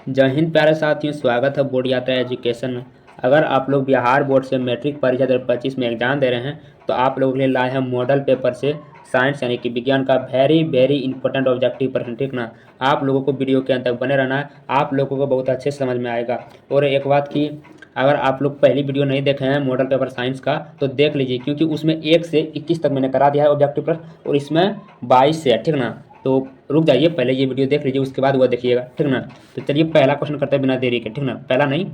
जय हिंद प्यारे साथियों, स्वागत है बोर्ड यात्रा एजुकेशन में। अगर आप लोग बिहार बोर्ड से मैट्रिक परीक्षा 2025 में एग्जाम दे रहे हैं तो आप लोगों के लिए लाए हैं मॉडल पेपर से साइंस यानी कि विज्ञान का वेरी वेरी इंपॉर्टेंट ऑब्जेक्टिव प्रश्न। ठीक ना, आप लोगों को वीडियो के अंत तक बने रहना है, आप लोगों को बहुत अच्छे समझ में आएगा। और एक बात की, अगर आप लोग पहली वीडियो नहीं देखे हैं मॉडल पेपर साइंस का तो देख लीजिए, क्योंकि उसमें 1 से 21 तक मैंने करा दिया है ऑब्जेक्टिव प्रश्न और इसमें 22 से है। ठीक ना, तो रुक जाइए, पहले ये वीडियो देख लीजिए, उसके बाद वह देखिएगा। ठीक ना, तो चलिए पहला क्वेश्चन करते हैं बिना देरी के। ठीक ना, पहला नहीं,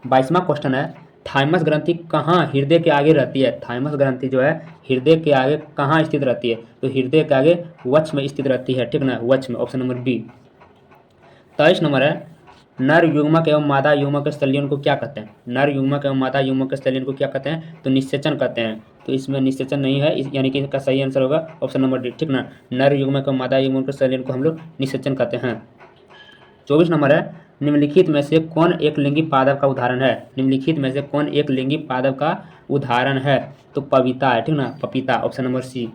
22वां क्वेश्चन है, थाइमस ग्रंथि कहाँ हृदय के आगे रहती है। थाइमस ग्रंथि जो है हृदय के आगे कहाँ स्थित रहती है, तो हृदय के आगे वक्ष में स्थित रहती है। ठीक ना, वक्ष में, ऑप्शन नंबर बी। 23 नंबर है, नर युग्मक एवं मादा युग्मक के संलयन को क्या कहते हैं। नर युग्मक एवं मादा युग्मक के संलयन को क्या कहते हैं, तो निषेचन कहते हैं। तो इसमें निषेचन नहीं है, यानी कि इसका सही आंसर होगा ऑप्शन नंबर डी। ठीक ना, नर युग्मक एवं मादा युग्मक के संलयन को हम लोग निषेचन कहते हैं। 24 नंबर है, निम्नलिखित में से कौन एक लिंगी पादप का उदाहरण है। निम्नलिखित में से कौन एक लिंगी पादप का उदाहरण है, तो पपीता है। ठीक ना, पपीता, ऑप्शन नंबर सी।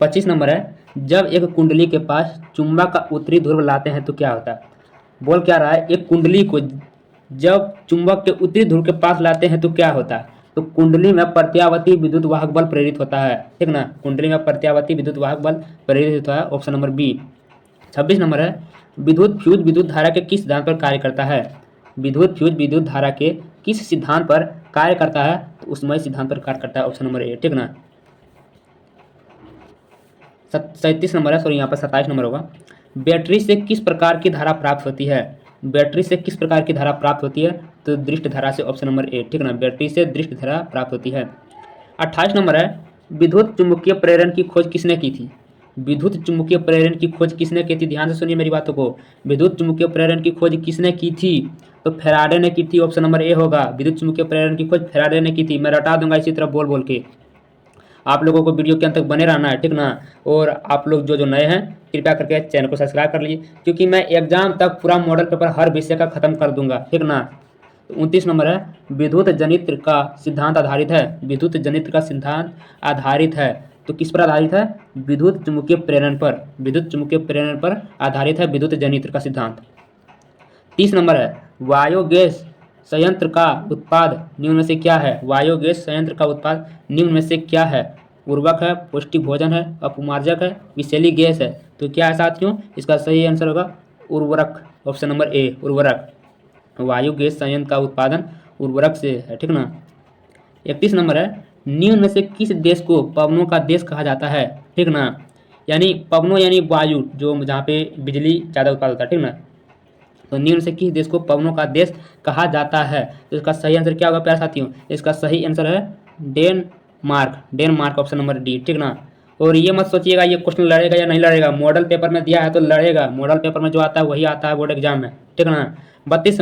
25 नंबर है, जब एक कुंडली के पास चुंबक का उत्तरी ध्रुव लाते हैं तो क्या होता है। बोल क्या रहा है, एक कुंडली को जब चुंबक के उत्तरी ध्रुव के पास लाते हैं तो क्या होता है, तो कुंडली में प्रत्यावर्ती विद्युत वाहक बल प्रेरित होता है। ठीक ना, कुंडली में प्रत्यावर्ती विद्युत वाहक बल प्रेरित होता है, ऑप्शन नंबर बी। 26 नंबर है, विद्युत फ्यूज विद्युत धारा के किस सिद्धांत पर कार्य करता है। विद्युत फ्यूज विद्युत धारा के किस सिद्धांत पर कार्य करता है, तो उसमय सिद्धांत पर कार्य करता है, ऑप्शन नंबर ए। ठीक ना, 37 नंबर है, सॉरी यहाँ पर 27 नंबर होगा, बैटरी से किस प्रकार की धारा प्राप्त होती है। बैटरी से किस प्रकार की धारा प्राप्त होती है, तो दृष्ट धारा से, ऑप्शन नंबर ए। ठीक ना, बैटरी से दृष्ट धारा प्राप्त होती है। 28 नंबर है, विद्युत चुंबकीय प्रेरण की खोज किसने की थी। विद्युत चुंबकीय प्रेरण की खोज किसने की थी, ध्यान से सुनिए मेरी बातों को। विद्युत चुंबकीय प्रेरण की खोज किसने की थी, तो फैराडे ने की थी, ऑप्शन नंबर ए होगा। विद्युत चुंबकीय प्रेरण की खोज फैराडे ने की थी। मैं रटा दूंगा इसी तरह बोल बोल के, आप लोगों को वीडियो के अंत तक बने रहना है। ठीक ना, और आप लोग जो नए हैं कृपया करके चैनल को सब्सक्राइब कर लीजिए, क्योंकि मैं एग्जाम तक पूरा मॉडल पेपर हर विषय का खत्म कर दूंगा। ठीक ना, 29 नंबर है, विद्युत जनित्र का सिद्धांत आधारित है। विद्युत जनित्र का सिद्धांत आधारित है, तो किस पर आधारित है, विद्युत चुंबकीय प्रेरण पर। विद्युत चुंबकीय प्रेरण पर आधारित है विद्युत जनित्र का सिद्धांत। 30 नंबर है, बायोगैस संयंत्र का उत्पाद निम्न में से क्या है। बायोगैस संयंत्र का उत्पाद निम्न में से क्या है, उर्वरक है, पौष्टिक भोजन है, अपमार्जक है, विषैली गैस है। तो क्या है साथियों, इसका सही आंसर होगा उर्वरक, ऑप्शन नंबर ए, उर्वरक। बायोगैस संयंत्र का उत्पादन उर्वरक से है। ठीक ना, 31 नंबर है, निम्न में से किस देश को पवनों का देश कहा जाता है। ठीक ना, यानी पवनों यानी वायु, जो जहाँ पे बिजली ज़्यादा उत्पादन होता है। ठीक ना, तो निम्न से किस देश को पवनों का देश कहा जाता है, तो इसका सही आंसर क्या होगा प्यारे साथियों, इसका सही आंसर है Denmark. Denmark, option number D. ठीक ना, और ये मत सोचिएगा ये क्वेश्चन लड़ेगा या नहीं लड़ेगा, मॉडल पेपर में दिया है तो लड़ेगा। मॉडल पेपर में जो आता है वही आता है बोर्ड एग्जाम में। ठीक ना, 32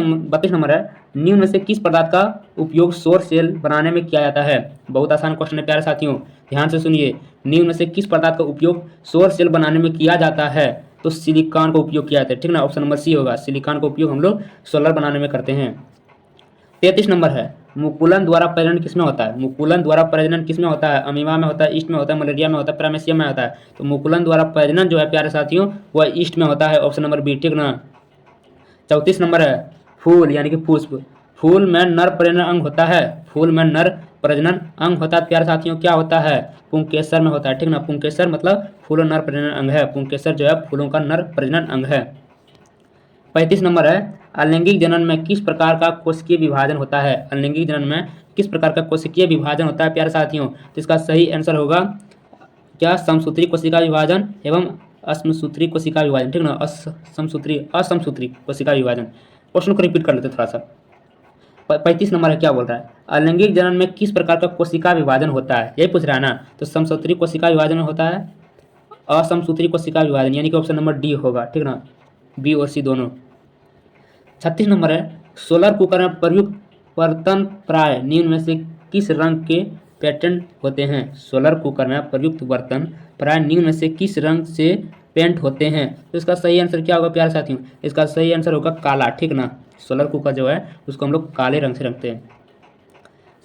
नंबर है, निम्न में से किस पदार्थ का उपयोग सौर सेल बनाने में किया जाता है। बहुत आसान क्वेश्चन है प्यारे साथियों, ध्यान से सुनिए। निम्न में से किस पदार्थ का उपयोग सौर सेल बनाने में किया जाता है, तो सिलिकॉन का उपयोग किया जाता है। ठीक ना, ऑप्शन नंबर सी होगा, सिलिकॉन का उपयोग हम लोग सोलर बनाने में करते हैं। 33 नंबर है, मुकुलन द्वारा प्रजनन किसमें होता है। मुकुलन द्वारा प्रजनन किसमें होता है, अमीबा में होता है, ईस्ट में होता है, मलेरिया में होता है, पैरामीशियम में होता है। तो मुकुलन द्वारा प्रजनन जो है प्यारे साथियों वह ईस्ट में होता है, ऑप्शन नंबर बी। ठीक ना, 34 नंबर है, फूल यानी कि पुष्प, फूल में नर प्रजनन अंग होता है। फूल में नर प्रजनन अंग होता है प्यारे साथियों, क्या होता है, पुंकेसर में होता है। ठीक ना, पुंकेसर मतलब फूल नर प्रजनन अंग है। पुंकेसर जो है फूलों का नर प्रजनन अंग है। 35 नंबर है, अलैंगिक जनन में किस प्रकार का कोशिकीय विभाजन होता है। अलैंगिक जनन में किस प्रकार का कोशिकीय विभाजन होता है प्यारे साथियों, तो इसका सही आंसर होगा क्या, समसूत्री कोशिका विभाजन एवं असमसूत्री कोशिका विभाजन। ठीक ना, असमसूत्री कोशिका विभाजन। क्वेश्चन को रिपीट कर लेते थोड़ा सा। 35 नंबर है, क्या बोल रहा है, अलैंगिक जनन में किस प्रकार का कोशिका विभाजन होता है, यही पूछ रहा है ना। तो समसूत्री कोशिका विभाजन होता है, असमसूत्री कोशिका विभाजन, यानी कि ऑप्शन नंबर डी होगा। ठीक ना, बी और सी दोनों। 36 नंबर है, सोलर कुकर में प्रयुक्त बर्तन प्राय निम्न में से किस रंग के पेटेंट होते हैं। सोलर कुकर में प्रयुक्त बर्तन प्राय निम्न में से किस रंग से पेंट होते हैं, तो इसका सही आंसर क्या होगा प्यारे साथियों, इसका सही आंसर होगा काला। ठीक ना, सोलर कुकर जो है उसको हम लोग काले रंग से रखते हैं।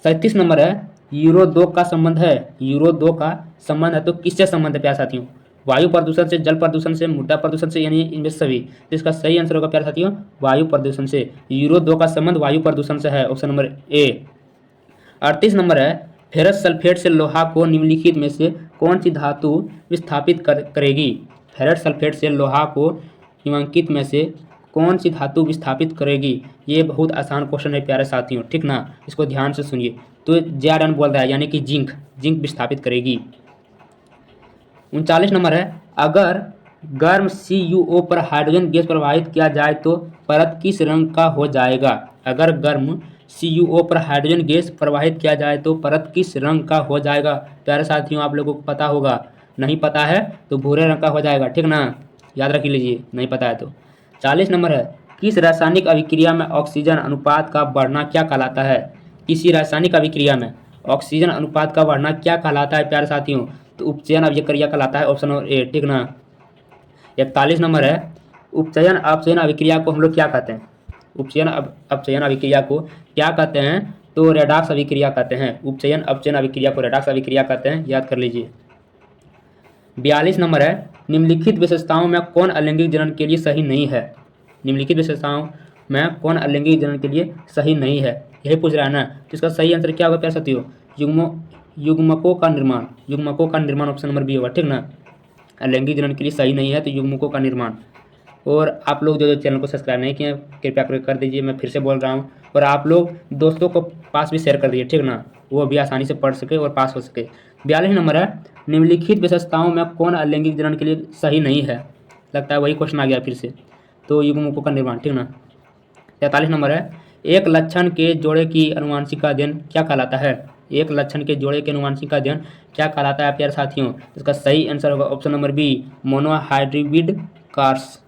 37 नंबर है, यूरो 2 का संबंध है। यूरो 2 का संबंध है तो किससे संबंध है प्यारे साथियों, वायु प्रदूषण से, जल प्रदूषण से, मृदा प्रदूषण से, यानी इनमें सभी। तो इसका सही आंसर होगा प्यारे साथियों वायु प्रदूषण से। यूरो 2 का संबंध वायु प्रदूषण से है, ऑप्शन नंबर ए। 38 नंबर है, फेरस सल्फेट से लोहा को निम्नलिखित में से कौन सी धातु विस्थापित करेगी? फेरस सल्फेट से लोहा को निम्नलिखित में से कौन सी धातु विस्थापित करेगी? ये बहुत आसान क्वेश्चन है प्यारे साथियों, ठीक ना, इसको ध्यान से सुनिए। तो Zn बोल रहा है, यानी कि जिंक, जिंक विस्थापित करेगी। 39 नंबर है, अगर गर्म CuO पर हाइड्रोजन गैस प्रवाहित किया जाए तो परत किस रंग का हो जाएगा? अगर गर्म CuO पर हाइड्रोजन गैस प्रवाहित किया जाए तो परत किस रंग का हो जाएगा? प्यारे साथियों आप लोगों को पता होगा, नहीं पता है तो भूरे रंग का हो जाएगा, ठीक ना, याद रख लीजिए, नहीं पता है तो। 40 नंबर है, किस रासायनिक अभिक्रिया में ऑक्सीजन अनुपात का बढ़ना क्या कहलाता है? किसी रासायनिक अभिक्रिया में ऑक्सीजन अनुपात का बढ़ना क्या कहलाता है प्यारे साथियों? तो उपचयन अभिक्रिया कहलाता है, ऑप्शन नंबर ए, ठीक ना। 41 नंबर है, उपचयन अपचयन अभिक्रिया को हम लोग क्या कहते हैं? उपचयन अपचयन अभिक्रिया को क्या कहते हैं? तो रेडॉक्स अभिक्रिया कहते हैं। उपचयन अपचयन अभिक्रिया को रेडॉक्स अभिक्रिया कहते हैं, याद कर लीजिए। 42 नंबर है, निम्नलिखित विशेषताओं में कौन अलैंगिक जनन के लिए सही नहीं है? निम्नलिखित विशेषताओं में कौन अलैंगिक जनन के लिए सही नहीं है, यही पूछ रहा है ना। तो इसका सही आंसर क्या होगा प्यारे साथियों? युग्मकों का निर्माण, युग्मकों का निर्माण, ऑप्शन नंबर बी होगा, ठीक ना। अलैंगिक जनन के लिए सही नहीं है तो युग्मकों का निर्माण। और आप लोग जो चैनल को सब्सक्राइब नहीं किए कृपया कर दीजिए, मैं फिर से बोल रहा हूँ। और आप लोग दोस्तों को पास भी शेयर कर दीजिए, ठीक ना, वो भी आसानी से पढ़ सके और पास हो सके। 42 नंबर है, निम्नलिखित विशेषताओं में कौन अलैंगिक जनन के लिए सही नहीं है? लगता है वही क्वेश्चन आ गया फिर से, तो युग्मकों का निर्माण, ठीक ना। 43 नंबर है, एक लक्षण के जोड़े की अनुवांशिक अध्ययन क्या कहलाता है? एक लक्षण के जोड़े के अनुवांशिक अध्ययन क्या कहलाता है प्यारे साथियों? इसका सही आंसर होगा option number B, monohybrid cross,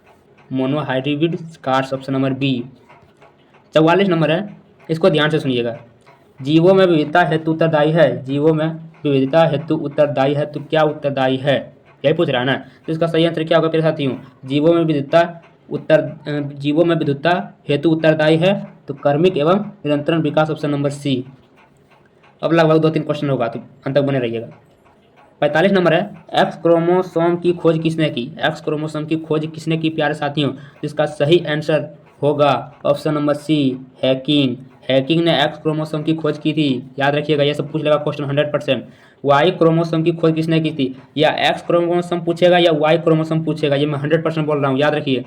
monohybrid cross, option number B. 44 number है, इसको ध्यान से सुनिएगा। जीवों में विविधता हेतु उत्तरदायी है, जीवों में विविधता हेतु उत्तरदायी है, तो क्या उत्तरदायी है, यही पूछ रहा है ना। तो इसका सही आंसर क्या होगा प्यारे साथियों? जीवों में विविधता हेतु उत्तरदायी है, तो कर्मिक एवं निरंतर विकास, ऑप्शन नंबर सी। अब लगभग 2-3 क्वेश्चन होगा, तो अंत तक बने रहिएगा। 45 नंबर है, एक्स क्रोमोसोम की खोज किसने की? एक्स क्रोमोसोम की खोज किसने की प्यारे साथियों? इसका सही आंसर होगा option number C, Henking. Henking ने एक्स क्रोमोसोम की खोज की थी, याद रखिएगा, यह सब पूछ लेगा क्वेश्चन 100%। वाई क्रोमोसोम की खोज किसने की थी? या एक्स क्रोमोसोम पूछेगा या वाई क्रोमोसोम पूछेगा, ये मैं 100% बोल रहा हूँ, याद रखिए।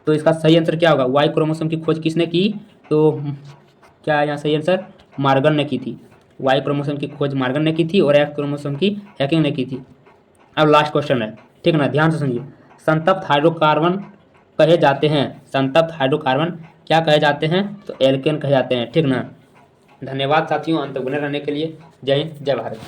तो इसका सही आंसर क्या होगा? वाई क्रोमोसोम की खोज किसने की? तो क्या यहाँ सही आंसर? मार्गन ने की थी। वाई क्रोमोसोम की खोज मार्गन ने की थी और एक्स क्रोमोसोम की हैकिंग ने की थी। अब लास्ट क्वेश्चन है, ठीक ना, ध्यान से सुनिए। संतप्त हाइड्रोकार्बन कहे जाते हैं, संतप्त हाइड्रोकार्बन क्या कहे जाते हैं? तो एल्केन कहे जाते हैं, ठीक ना। धन्यवाद साथियों, अंत तक बने रहने के लिए। जय हिंद, जय भारत।